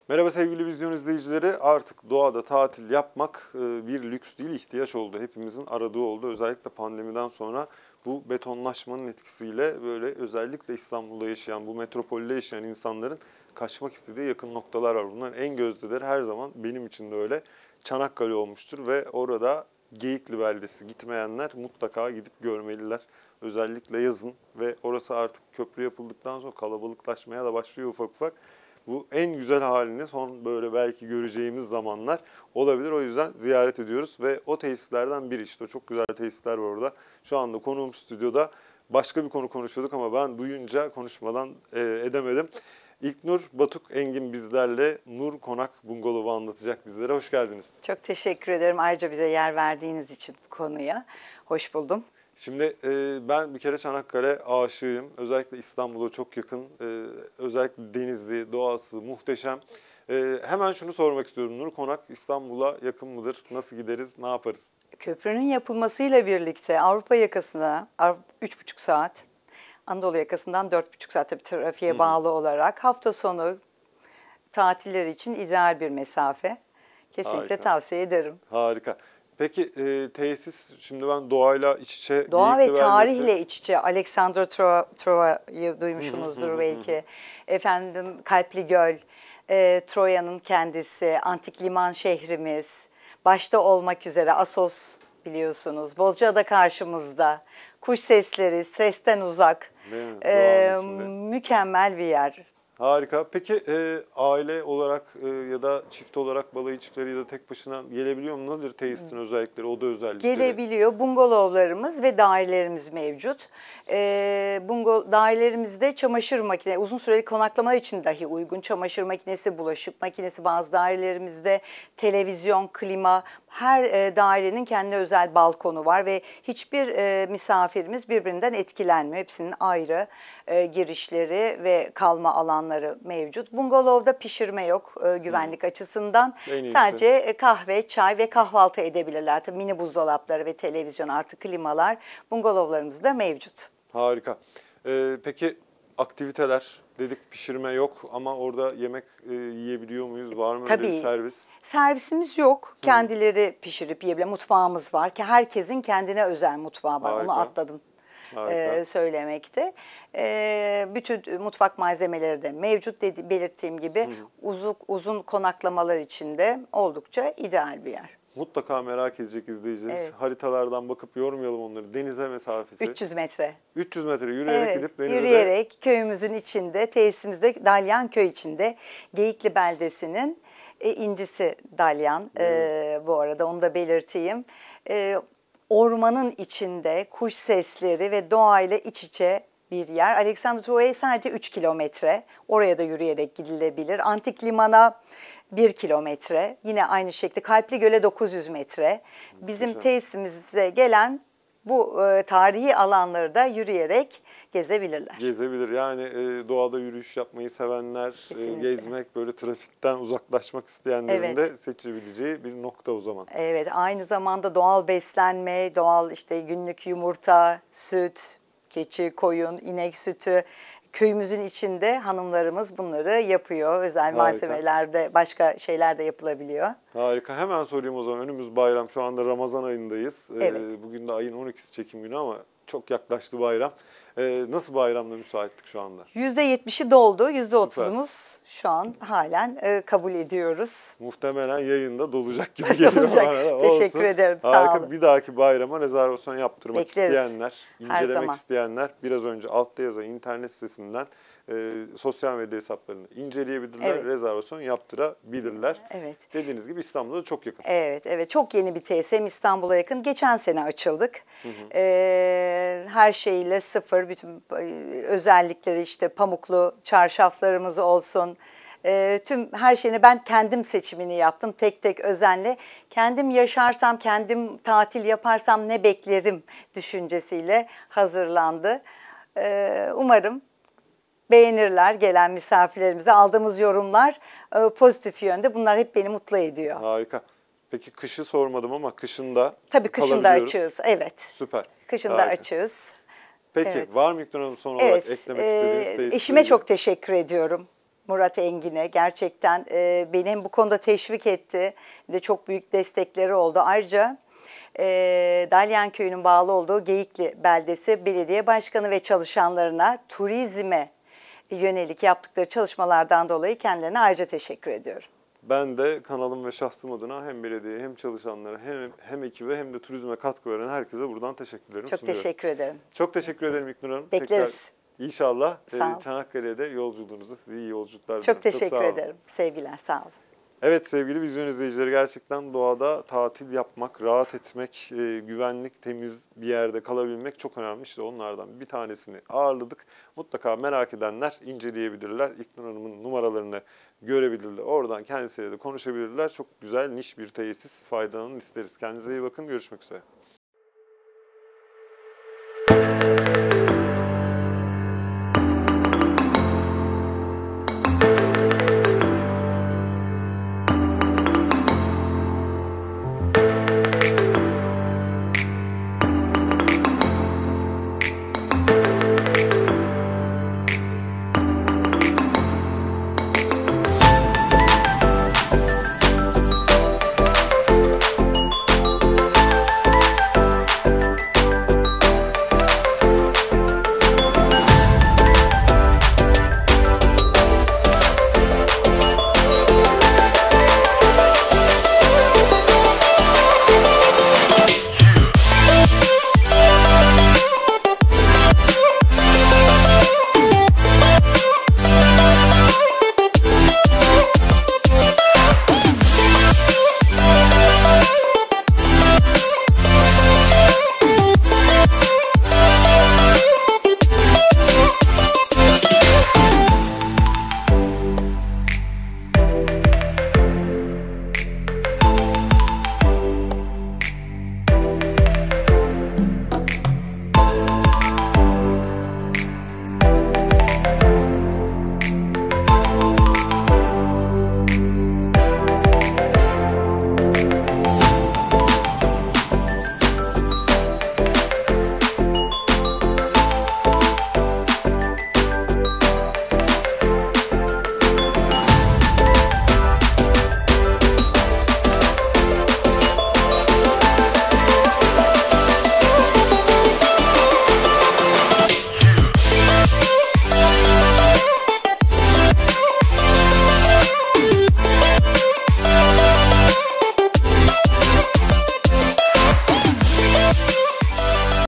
Merhaba sevgili vizyon izleyicileri. Artık doğada tatil yapmak bir lüks değil, ihtiyaç oldu. Hepimizin aradığı oldu. Özellikle pandemiden sonra bu betonlaşmanın etkisiyle böyle özellikle İstanbul'da yaşayan, bu metropolde yaşayan insanların kaçmak istediği yakın noktalar var. Bunların en gözdeleri her zaman benim için de öyle Çanakkale olmuştur ve orada Geyikli beldesi gitmeyenler mutlaka gidip görmeliler. Özellikle yazın ve orası artık köprü yapıldıktan sonra kalabalıklaşmaya da başlıyor ufak ufak. Bu en güzel halini son böyle belki göreceğimiz zamanlar olabilir. O yüzden ziyaret ediyoruz ve o tesislerden biri işte. Çok güzel tesisler var orada. Şu anda konuğum stüdyoda. Başka bir konu konuşuyorduk ama ben duyunca konuşmadan edemedim. İlknur Batuk Engin bizlerle Nur Konak Bungalov'u anlatacak bizlere. Hoş geldiniz. Çok teşekkür ederim. Ayrıca bize yer verdiğiniz için bu konuya. Hoş buldum. Şimdi ben bir kere Çanakkale aşığıyım. Özellikle İstanbul'a çok yakın. Özellikle denizli, doğası muhteşem. Hemen şunu sormak istiyorum. Nur Konak İstanbul'a yakın mıdır? Nasıl gideriz, ne yaparız? Köprünün yapılmasıyla birlikte Avrupa yakasına 3,5 saat, Anadolu yakasından 4,5 saat tabii trafiğe bağlı olarak hafta sonu tatiller için ideal bir mesafe. Kesinlikle Harika. tavsiye ederim. Harika. Peki tesis, şimdi ben doğayla iç içe... Doğa ve Geyikli Beldesi... tarihle iç içe. Alexander Trova'yı duymuşsunuzdur belki. Efendim Kalpli Göl, Troya'nın kendisi, antik liman şehrimiz, başta olmak üzere Assos biliyorsunuz, Bozcaada karşımızda, kuş sesleri, stresten uzak, Değil mi? Doğanın içinde. mükemmel bir yer. Harika. Peki aile olarak ya da çift olarak balayı çiftleri ya da tek başına gelebiliyor mu? Nedir tesisin özellikleri, oda özellikleri? Gelebiliyor. Bungalovlarımız ve dairelerimiz mevcut. Dairelerimizde çamaşır makine, uzun süreli konaklamalar için dahi uygun çamaşır makinesi, bulaşık makinesi, bazı dairelerimizde televizyon, klima, her dairenin kendine özel balkonu var ve hiçbir misafirimiz birbirinden etkilenmiyor. Hepsinin ayrı girişleri ve kalma alanları mevcut. Bungalovda pişirme yok güvenlik açısından. Sadece kahve, çay ve kahvaltı edebilirler. Tabii mini buzdolapları ve televizyon artı klimalar bungalovlarımızda mevcut. Harika. Peki aktiviteler dedik, pişirme yok ama orada yemek yiyebiliyor muyuz? Var mı öyle bir servis? Servisimiz yok. Kendileri pişirip yiyebilir. Mutfağımız var ki herkesin kendine özel mutfağı var. Harika. Onu atladım söylemekte. Bütün mutfak malzemeleri de mevcut belirttiğim gibi uzun konaklamalar için de oldukça ideal bir yer. Mutlaka merak edecek izleyiciler. Evet. Haritalardan bakıp yormayalım onları. Denize mesafesi. 300 metre. 300 metre yürüyerek gidip denize. Yürüyerek köyümüzün içinde, tesisimizde Dalyan köy içinde Geyikli beldesinin incisi Dalyan. Bu arada onu da belirteyim. Ormanın içinde kuş sesleri ve doğayla iç içe bir yer. Alexander Trova'ya sadece 3 kilometre. Oraya da yürüyerek gidilebilir. Antik limana 1 kilometre. Yine aynı şekilde Kalpli Göl'e 900 metre. Bizim tesisimize gelen bu tarihi alanları da yürüyerek gezebilirler. Gezebilir. Yani doğada yürüyüş yapmayı sevenler, gezmek, böyle trafikten uzaklaşmak isteyenlerin de seçebileceği bir nokta o zaman. Evet, aynı zamanda doğal beslenme, doğal işte günlük yumurta, süt, keçi, koyun, inek sütü. Köyümüzün içinde hanımlarımız bunları yapıyor. Özel malzemelerde, başka şeyler de yapılabiliyor. Harika. Hemen sorayım o zaman. Önümüz bayram. Şu anda Ramazan ayındayız. Bugün de ayın 12'si çekim günü ama çok yaklaştı bayram. Nasıl bayramda müsaitlik şu anda? %70'i doldu. %30'umuz şu an halen kabul ediyoruz. Muhtemelen yayında dolacak gibi geliyor. Teşekkür ederim. Harika. Sağ olun. Bir dahaki bayrama rezervasyon yaptırmak isteyenler, Her zaman. isteyenler biraz önce altta yazan internet sitesinden sosyal medya hesaplarını inceleyebilirler, rezervasyon yaptırabilirler. Evet. Dediğiniz gibi İstanbul'da çok yakın. Evet. Çok yeni bir tesis. Hem İstanbul'a yakın. Geçen sene açıldık. Her şeyle sıfır. Bütün özellikleri işte pamuklu çarşaflarımız olsun. Tüm her şeyini ben kendim seçimini yaptım. Tek tek özenle. Kendim yaşarsam, kendim tatil yaparsam ne beklerim düşüncesiyle hazırlandı. Umarım beğenirler gelen misafirlerimize. Aldığımız yorumlar pozitif yönde. Bunlar hep beni mutlu ediyor. Harika. Peki kışı sormadım ama kışında tabii kışın da açığız. Evet. Süper. Kışın da açığız. Peki var mı İlknur Hanım son olarak eklemek istediğiniz? Eşime çok teşekkür ediyorum. Murat Engin'e gerçekten beni hem bu konuda teşvik etti, bir de çok büyük destekleri oldu. Ayrıca Dalyan Köyü'nün bağlı olduğu Geyikli Beldesi Belediye Başkanı ve çalışanlarına turizme yönelik yaptıkları çalışmalardan dolayı kendilerine ayrıca teşekkür ediyorum. Ben de kanalım ve şahsım adına hem belediye hem çalışanlara hem ekibe hem de turizme katkı veren herkese buradan teşekkürlerimi Çok sunuyorum. teşekkür ederim. Çok teşekkür ederim İknur Hanım. Bekleriz. Tekrar inşallah Sağ olun. Çanakkale'de yolculuğunuzda size iyi yolculuklar Çok diliyorum. teşekkür sağ olun. ederim. Sevgiler, sağ olun. Evet sevgili vizyon izleyicileri, gerçekten doğada tatil yapmak, rahat etmek, güvenlik, temiz bir yerde kalabilmek çok önemli. İşte onlardan bir tanesini ağırladık. Mutlaka merak edenler inceleyebilirler. İknur Hanım'ın numaralarını görebilirler. Oradan kendisiyle de konuşabilirler. Çok güzel, niş bir tesis, faydalanın isteriz. Kendinize iyi bakın. Görüşmek üzere.